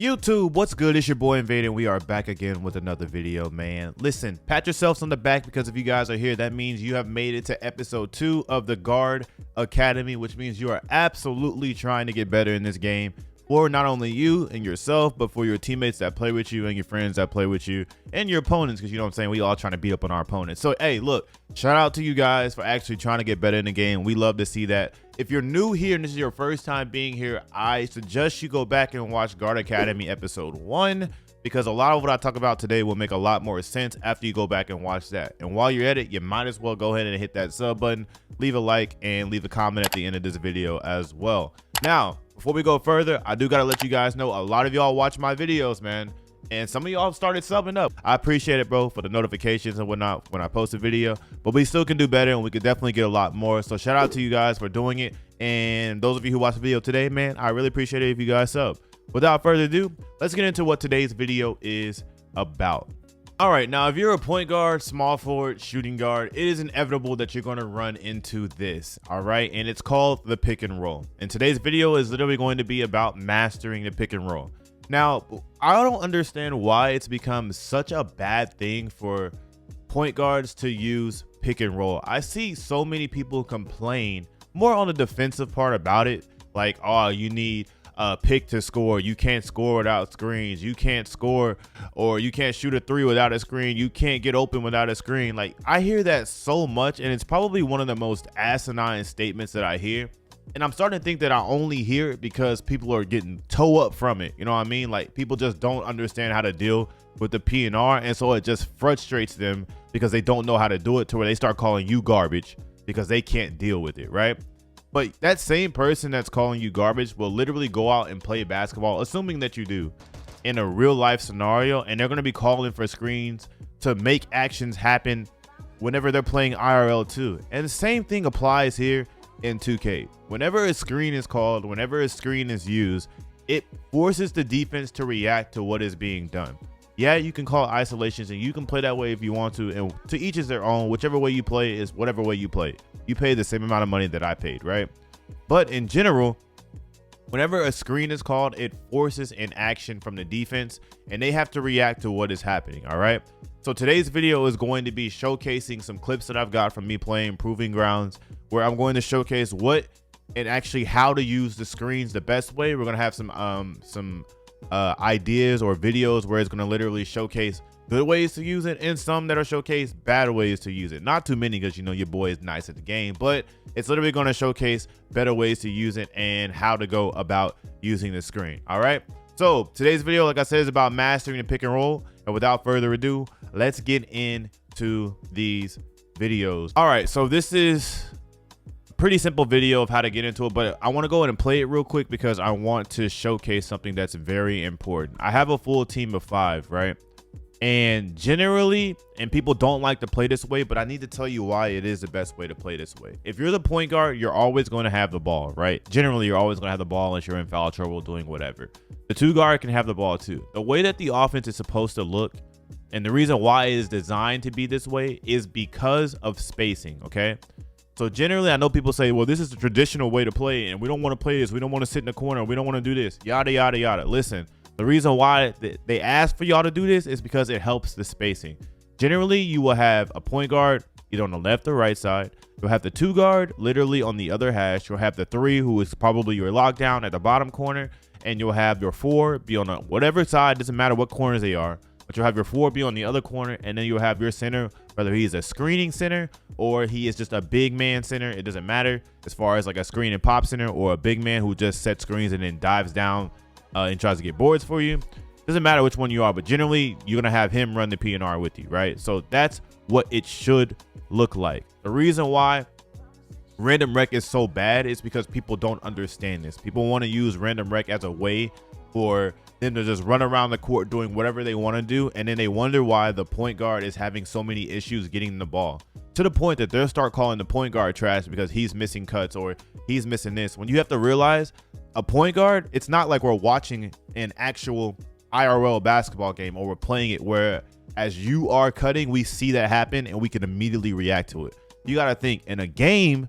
YouTube, what's good? It's your boy Invader. We are back again with another video, man. Listen, pat yourselves on the back because if you guys are here, that means you have made it to episode 2 of the Guard Academy, which means you are absolutely trying to get better in this game for not only you and yourself, but for your teammates that play with you and your friends that play with you and your opponents, because you know what I'm saying, we all trying to beat up on our opponents. So hey, look, shout out to you guys for actually trying to get better in the game. We love to see that. If you're new here and this is your first time being here, I suggest you go back and watch Guard Academy episode 1, because a lot of what I talk about today will make a lot more sense after you go back and watch that. And while you're at it, you might as well go ahead and hit that sub button, leave a like, and leave a comment at the end of this video as well. Now, before we go further, I do gotta let you guys know a lot of y'all watch my videos, man, and some of y'all started subbing up. I appreciate it, bro, for the notifications and whatnot when I post a video, but we still can do better and we could definitely get a lot more. So shout out to you guys for doing it, and those of you who watched the video today, man, I really appreciate it if you guys sub. Without further ado, let's get into what today's video is about. All right, now if you're a point guard, small forward, shooting guard, it is inevitable that you're going to run into this, all right? And it's called the pick and roll. And today's video is literally going to be about mastering the pick and roll. Now, I don't understand why it's become such a bad thing for point guards to use pick and roll. I see so many people complain more on the defensive part about it, like, oh, you need pick to score, you can't score without screens, you can't score, or you can't shoot a 3 without a screen, you can't get open without a screen. Like, I hear that so much, and it's probably one of the most asinine statements that I hear, and I'm starting to think that I only hear it because people are getting toe up from it, you know what I mean? Like, people just don't understand how to deal with the PNR, and so it just frustrates them because they don't know how to do it, to where they start calling you garbage because they can't deal with it, right? But that same person that's calling you garbage will literally go out and play basketball, assuming that you do, in a real life scenario, and they're going to be calling for screens to make actions happen whenever they're playing IRL too. And the same thing applies here in 2K. Whenever a screen is called, whenever a screen is used, it forces the defense to react to what is being done. Yeah, you can call isolations and you can play that way if you want to, and to each is their own. Whichever way you play is whatever way you play. You pay the same amount of money that I paid, right? But in general, whenever a screen is called, it forces an action from the defense and they have to react to what is happening, all right? So today's video is going to be showcasing some clips that I've got from me playing Proving Grounds, where I'm going to showcase what and actually how to use the screens the best way. We're going to have some ideas or videos where it's going to literally showcase good ways to use it, and some that are showcase bad ways to use it. Not too many, because you know your boy is nice at the game, but it's literally going to showcase better ways to use it and how to go about using the screen. All right, so today's video, like I said, is about mastering the pick and roll, and without further ado, let's get into these videos. All right, so this is pretty simple video of how to get into it, but I want to go ahead and play it real quick because I want to showcase something that's very important. I have a full team of 5, right? And generally, and people don't like to play this way, but I need to tell you why it is the best way to play this way. If you're the point guard, you're always going to have the ball, right? Generally, you're always going to have the ball unless you're in foul trouble doing whatever. The 2 guard can have the ball too. The way that the offense is supposed to look, and the reason why it is designed to be this way, is because of spacing, okay? So generally, I know people say, well, this is the traditional way to play, and we don't want to play this. We don't want to sit in the corner. We don't want to do this, yada, yada, yada. Listen, the reason why they ask for y'all to do this is because it helps the spacing. Generally, you will have a point guard either on the left or right side. You'll have the 2 guard literally on the other hash. You'll have the 3, who is probably your lockdown at the bottom corner, and you'll have your 4 be on whatever side, doesn't matter what corners they are, but you'll have your 4 be on the other corner, and then you'll have your center, whether he's a screening center or he is just a big man center. It doesn't matter, as far as like a screen and pop center, or a big man who just sets screens and then dives down and tries to get boards for you. Doesn't matter which one you are, but generally you're gonna have him run the PNR with you, right? So that's what it should look like. The reason why random rec is so bad is because people don't understand this. People want to use random rec as a way for them to just run around the court doing whatever they want to do, and then they wonder why the point guard is having so many issues getting the ball, to the point that they'll start calling the point guard trash because he's missing cuts or he's missing this. When you have to realize, a point guard, it's not like we're watching an actual IRL basketball game, or we're playing it where as you are cutting, we see that happen and we can immediately react to it. You got to think, in a game,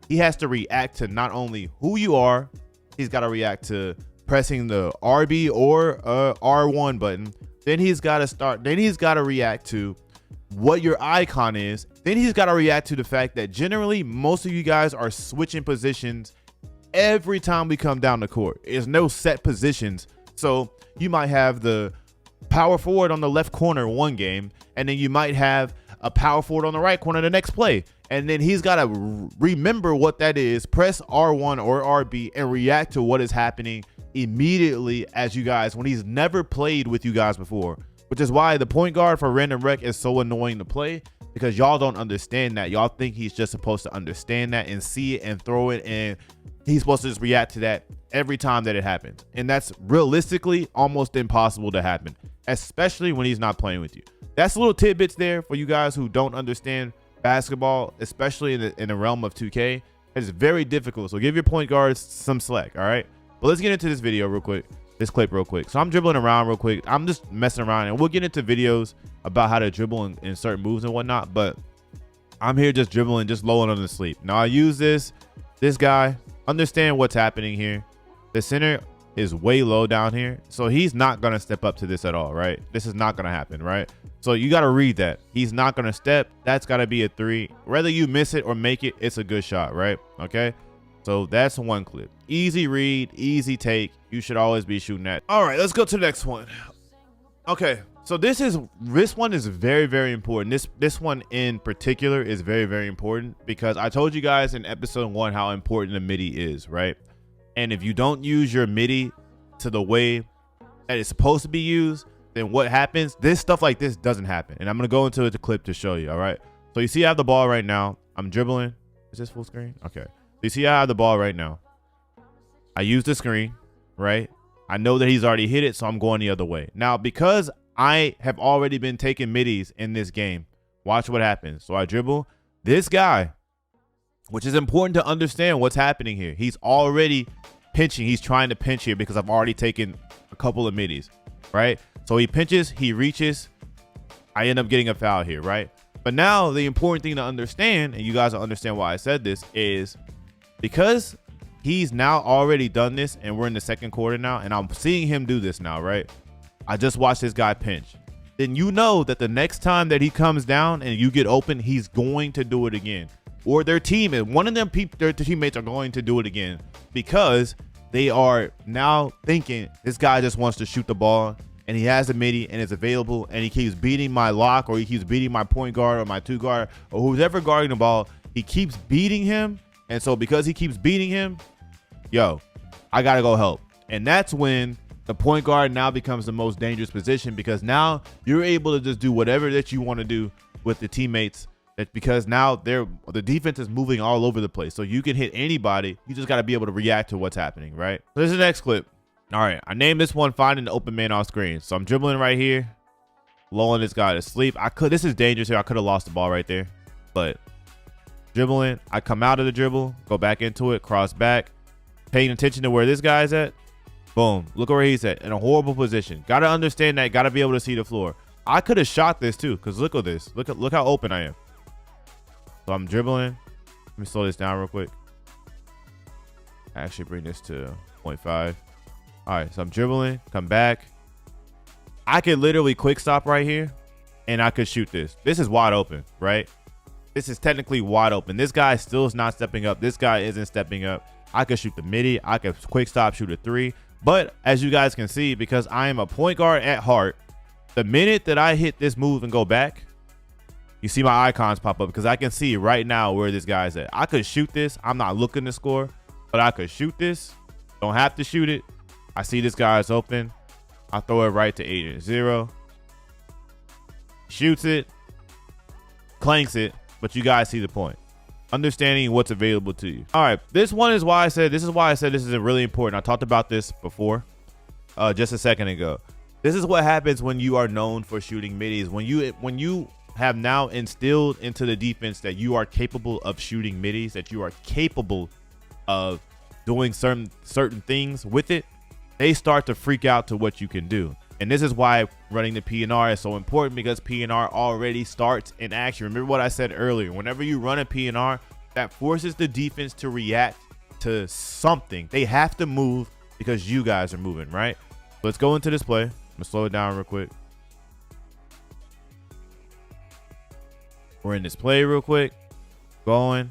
he has to react to not only who you are, he's got to react to pressing the RB or R1 button. Then he's got to start. Then he's got to react to what your icon is. Then he's got to react to the fact that generally most of you guys are switching positions every time we come down the court. There's no set positions. So you might have the power forward on the left corner one game, and then you might have a power forward on the right corner the next play. And then he's got to remember what that is, press R1 or RB, and react to what is happening immediately as you guys, when he's never played with you guys before, which is why the point guard for Random Rec is so annoying to play, because y'all don't understand that. Y'all think he's just supposed to understand that and see it and throw it, and he's supposed to just react to that every time that it happens. And that's realistically almost impossible to happen, especially when he's not playing with you. That's little tidbits there for you guys who don't understand basketball, especially in the realm of 2K. It's very difficult. So give your point guards some slack, all right? But let's get into this video real quick, this clip real quick. So I'm dribbling around real quick. I'm just messing around, and we'll get into videos about how to dribble in certain moves and whatnot. But I'm here just dribbling, just low under the sleep. Now I use this guy. Understand what's happening here. The center is way low down here, so he's not gonna step up to this at all, right? This is not gonna happen, right? So you got to read that he's not gonna step. That's got to be a 3. Whether you miss it or make it, it's a good shot, right? Okay, so that's one clip. Easy read, easy take. You should always be shooting that. All right, let's go to the next one. Okay, so this one is very, very important. This one in particular is very, very important, because I told you guys in episode 1 how important the MIDI is, right? And if you don't use your MIDI to the way that it's supposed to be used, then what happens? This stuff like this doesn't happen. And I'm going to go into the clip to show you. All right. So you see I have the ball right now. I'm dribbling. Is this full screen? Okay. So you see I have the ball right now. I use the screen, right? I know that he's already hit it, so I'm going the other way. Now, because I have already been taking middies in this game, watch what happens. So I dribble this guy, which is important to understand what's happening here. He's already pinching. He's trying to pinch here because I've already taken a couple of middies, right? So he pinches, he reaches. I end up getting a foul here, right? But now the important thing to understand, and you guys will understand why I said this, is because he's now already done this and we're in the second quarter now, and I'm seeing him do this now, right? I just watched this guy pinch. Then you know that the next time that he comes down and you get open, he's going to do it again. Or their team, one of them their teammates are going to do it again, because they are now thinking this guy just wants to shoot the ball, and he has a MIDI and it's available, and he keeps beating my lock, or he keeps beating my point guard or my 2 guard or who's ever guarding the ball. He keeps beating him. And so because he keeps beating him, yo, I got to go help. And that's when the point guard now becomes the most dangerous position, because now you're able to just do whatever that you want to do with the teammates. That's because now the defense is moving all over the place. So you can hit anybody. You just got to be able to react to what's happening, right? So this is the next clip. All right, I named this one finding the open man off screen. So I'm dribbling right here, lulling this guy to sleep. This is dangerous here. I could have lost the ball right there, but dribbling, I come out of the dribble, go back into it, cross back, paying attention to where this guy's at. Boom, look where he's at, in a horrible position. Got to understand that, got to be able to see the floor. I could have shot this too, because look at this. Look how open I am. So I'm dribbling. Let me slow this down real quick. Actually bring this to 0.5. All right, so I'm dribbling, come back. I could literally quick stop right here, and I could shoot this. This is wide open, right? This is technically wide open. This guy still is not stepping up. This guy isn't stepping up. I could shoot the MIDI. I could quick stop, shoot a 3. But as you guys can see, because I am a point guard at heart, the minute that I hit this move and go back, you see my icons pop up, because I can see right now where this guy's at. I could shoot this. I'm not looking to score, but I could shoot this. Don't have to shoot it. I see this guy's open. I throw it right to 8-0. Shoots it. Clanks it. But you guys see the point. Understanding what's available to you. All right. This is why I said this is really important. I talked about this before, just a second ago. This is what happens when you are known for shooting middies. When you have now instilled into the defense that you are capable of shooting middies, that you are capable of doing certain things with it, they start to freak out to what you can do. And this is why running the PNR is so important, because PNR already starts in action. Remember what I said earlier, whenever you run a PNR, that forces the defense to react to something. They have to move because you guys are moving, right? Let's go into this play. I'm gonna slow it down real quick. We're in this play real quick. Going.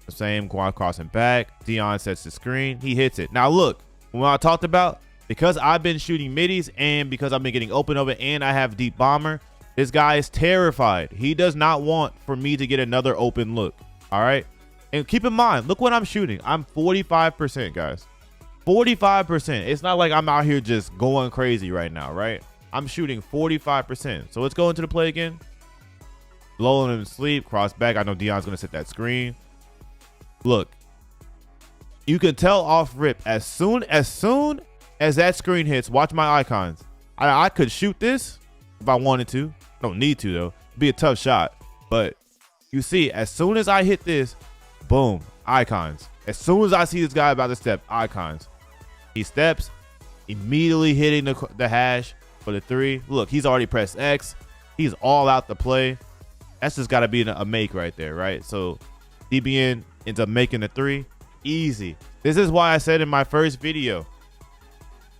The same quad crossing back. Dion sets the screen. He hits it. Now look, when I talked about, because I've been shooting middies and because I've been getting open over and I have deep bomber, this guy is terrified. He does not want for me to get another open look. All right. And keep in mind, look what I'm shooting. I'm 45%, guys. 45%. It's not like I'm out here just going crazy right now, right? I'm shooting 45%. So let's go into the play again. Lulling him to sleep, cross back. I know Dion's going to set that screen. Look, you can tell off rip as soon as that screen hits, watch my icons. I could shoot this if I wanted to. Don't need to, though. It'd be a tough shot. But you see, as soon as I hit this, boom, icons. As soon as I see this guy about to step, icons. He steps, immediately hitting the hash for the 3. Look, he's already pressed X. He's all out the play. That's just got to be a make right there, right? So DBN ends up making the 3. Easy. This is why I said in my first video,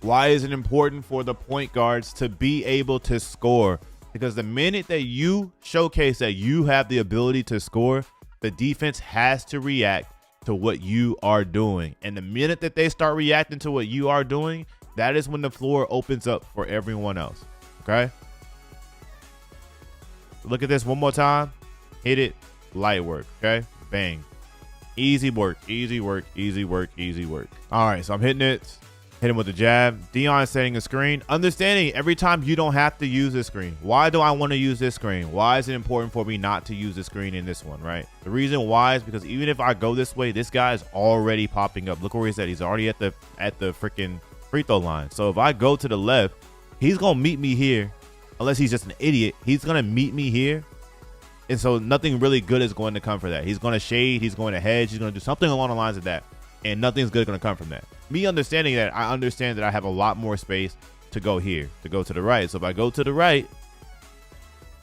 why is it important for the point guards to be able to score? Because the minute that you showcase that you have the ability to score, the defense has to react to what you are doing. And the minute that they start reacting to what you are doing, that is when the floor opens up for everyone else. Okay? Look at this one more time. Hit it. Light work. Okay? Bang. Easy work. Easy work. Easy work. Easy work. All right. So I'm hitting it. Hit him with the jab. Dion setting a screen. Understanding every time you don't have to use this screen. Why do I want to use this screen? Why is it important for me not to use the screen in this one, right? The reason why is because even if I go this way, this guy is already popping up. Look where he's at. He's already at the freaking free throw line. So if I go to the left, he's going to meet me here. Unless he's just an idiot, he's going to meet me here. And so nothing really good is going to come for that. He's going to shade. He's going to hedge. He's going to do something along the lines of that. And nothing's good going to come from that. Me understanding that, I understand that I have a lot more space to go here, to go to the right. So if I go to the right,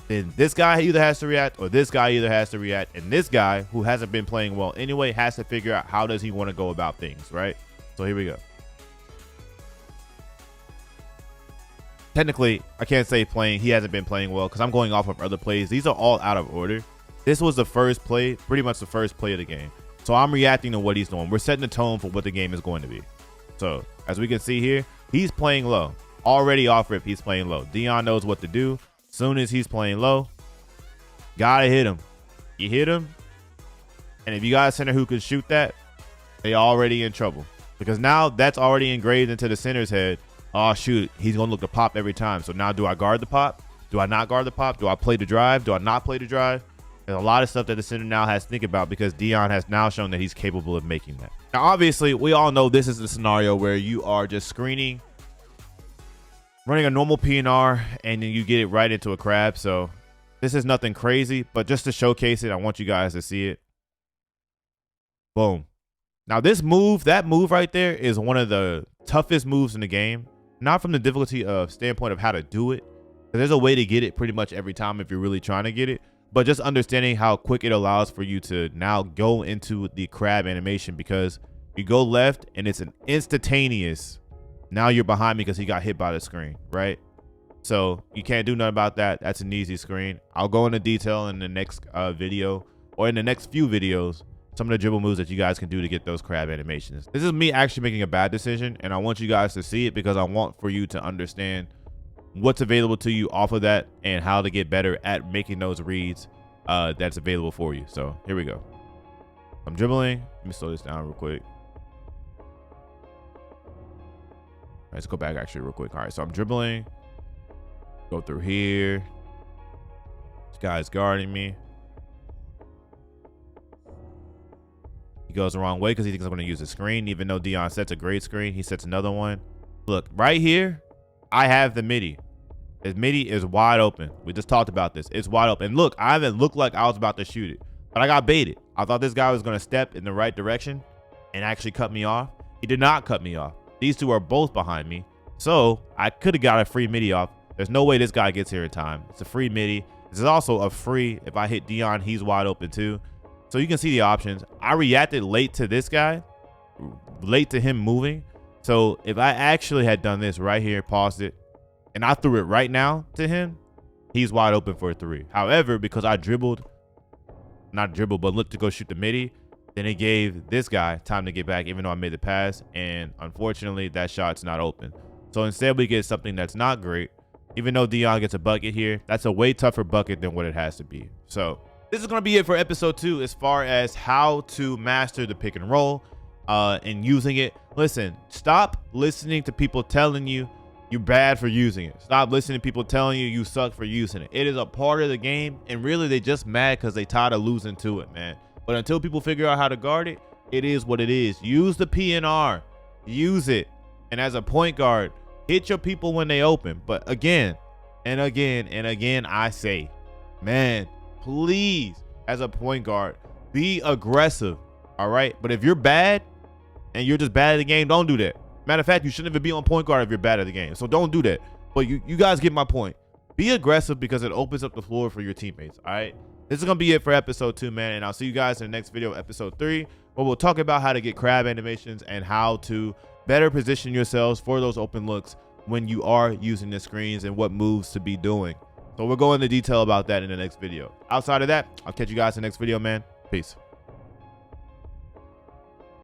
then this guy either has to react or this guy either has to react. And this guy, who hasn't been playing well anyway, has to figure out how does he want to go about things, right? So here we go. Technically, I can't say playing. He hasn't been playing well because I'm going off of other plays. These are all out of order. This was the first play, pretty much the first play of the game. So I'm reacting to what he's doing. We're setting the tone for what the game is going to be. So as we can see here, he's playing low. Already off rip, he's playing low. Dion knows what to do. Soon as he's playing low, gotta hit him. You hit him, and if you got a center who can shoot that, they already in trouble. Because now that's already engraved into the center's head. Oh, shoot, he's going to look to pop every time. So now do I guard the pop? Do I not guard the pop? Do I play the drive? Do I not play the drive? There's a lot of stuff that the center now has to think about because Dion has now shown that he's capable of making that. Now, obviously, we all know this is the scenario where you are just screening, running a normal PNR, and then you get it right into a crab. So this is nothing crazy, but just to showcase it, I want you guys to see it. Boom. Now, this move, that move right there is one of the toughest moves in the game. Not from the difficulty of standpoint of how to do it. There's a way to get it pretty much every time if you're really trying to get it. But just understanding how quick it allows for you to now go into the crab animation, because you go left and it's an instantaneous. Now you're behind me because he got hit by the screen, right? So you can't do nothing about that. That's an easy screen. I'll go into detail in the next video or in the next few videos. Some of the dribble moves that you guys can do to get those crab animations. This is me actually making a bad decision, and I want you guys to see it because I want for you to understand what's available to you off of that and how to get better at making those reads that's available for you. So here we go. I'm dribbling. Let me slow this down real quick. Let's go back actually real quick. All right, so I'm dribbling. Go through here. This guy's guarding me. He goes the wrong way because he thinks I'm going to use the screen. Even though Dion sets a great screen, he sets another one. Look, right here, I have the midi. His midi is wide open. We just talked about this. It's wide open. Look, I haven't looked like I was about to shoot it, but I got baited. I thought this guy was going to step in the right direction and actually cut me off. He did not cut me off. These two are both behind me. So I could have got a free midi off. There's no way this guy gets here in time. It's a free midi. This is also a free. If I hit Dion, he's wide open too. So you can see the options. I reacted late to this guy. late to him moving. So if I actually had done this right here, paused it, and I threw it right now to him, he's wide open for a 3. However, because I not dribbled, but looked to go shoot the midi, then it gave this guy time to get back, even though I made the pass. And unfortunately, that shot's not open. So instead, we get something that's not great. Even though Dion gets a bucket here, that's a way tougher bucket than what it has to be. So this is going to be it for episode 2 as far as how to master the pick and roll and using it. Listen, stop listening to people telling you you're bad for using it. Stop listening to people telling you you suck for using it. It is a part of the game, and really they just mad because they tired of losing to it, man. But until people figure out how to guard it, it is what it is. Use the PNR. Use it. And as a point guard, hit your people when they open. But again and again and again, I say, man, please, as a point guard, be aggressive, all right? But if you're bad and you're just bad at the game, don't do that. Matter of fact, you shouldn't even be on point guard if you're bad at the game. So don't do that. But you guys get my point. Be aggressive because it opens up the floor for your teammates, all right? This is going to be it for episode 2, man. And I'll see you guys in the next video, episode 3, where we'll talk about how to get crab animations and how to better position yourselves for those open looks when you are using the screens and what moves to be doing. So we'll go into detail about that in the next video. Outside of that, I'll catch you guys in the next video, man. Peace.